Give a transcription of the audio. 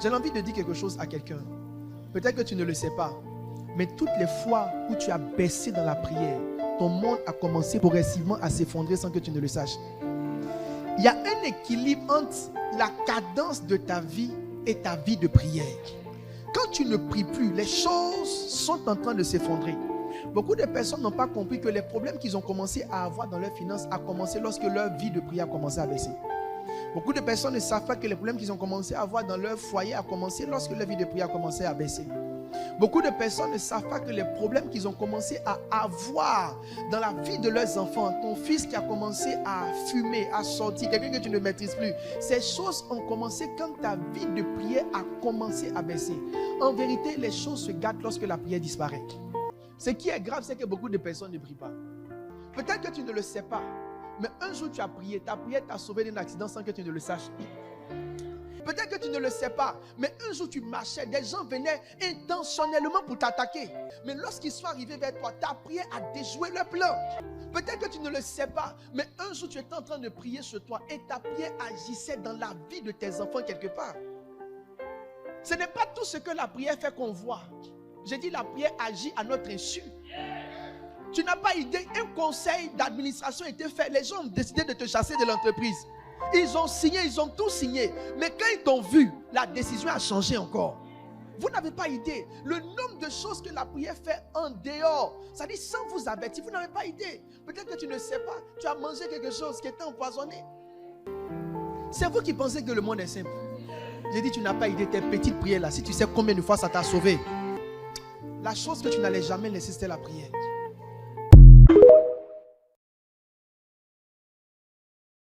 J'ai envie de dire quelque chose à quelqu'un. Peut-être que tu ne le sais pas, mais toutes les fois où tu as baissé dans la prière, ton monde a commencé progressivement à s'effondrer sans que tu ne le saches. Il y a un équilibre entre la cadence de ta vie et ta vie de prière. Quand tu ne pries plus, les choses sont en train de s'effondrer. Beaucoup de personnes n'ont pas compris que les problèmes qu'ils ont commencé à avoir dans leurs finances a commencé lorsque leur vie de prière a commencé à baisser. Beaucoup de personnes ne savent pas que les problèmes qu'ils ont commencé à avoir dans leur foyer a commencé lorsque leur vie de prière a commencé à baisser. Beaucoup de personnes ne savent pas que les problèmes qu'ils ont commencé à avoir dans la vie de leurs enfants, ton fils qui a commencé à fumer, à sortir, quelqu'un que tu ne maîtrises plus, ces choses ont commencé quand ta vie de prière a commencé à baisser. En vérité, les choses se gâtent lorsque la prière disparaît. Ce qui est grave, c'est que beaucoup de personnes ne prient pas. Peut-être que tu ne le sais pas, mais un jour tu as prié, ta prière t'a sauvé d'un accident sans que tu ne le saches. Peut-être que tu ne le sais pas, mais un jour tu marchais, des gens venaient intentionnellement pour t'attaquer. Mais lorsqu'ils sont arrivés vers toi, ta prière a déjoué leur plan. Peut-être que tu ne le sais pas, mais un jour tu étais en train de prier sur toi et ta prière agissait dans la vie de tes enfants quelque part. Ce n'est pas tout ce que la prière fait qu'on voit. J'ai dit la prière agit à notre insu. Tu n'as pas idée, un conseil d'administration a été fait. Les gens ont décidé de te chasser de l'entreprise. Ils ont signé, ils ont tout signé. Mais quand ils t'ont vu, la décision a changé encore. Vous n'avez pas idée. Le nombre de choses que la prière fait en dehors, ça dit sans vous avertir, vous n'avez pas idée. Peut-être que tu ne sais pas, tu as mangé quelque chose qui était empoisonné. C'est vous qui pensez que le monde est simple. J'ai dit, tu n'as pas idée, tes petites prières là, si tu sais combien de fois ça t'a sauvé. La chose que tu n'allais jamais laisser, c'était la prière.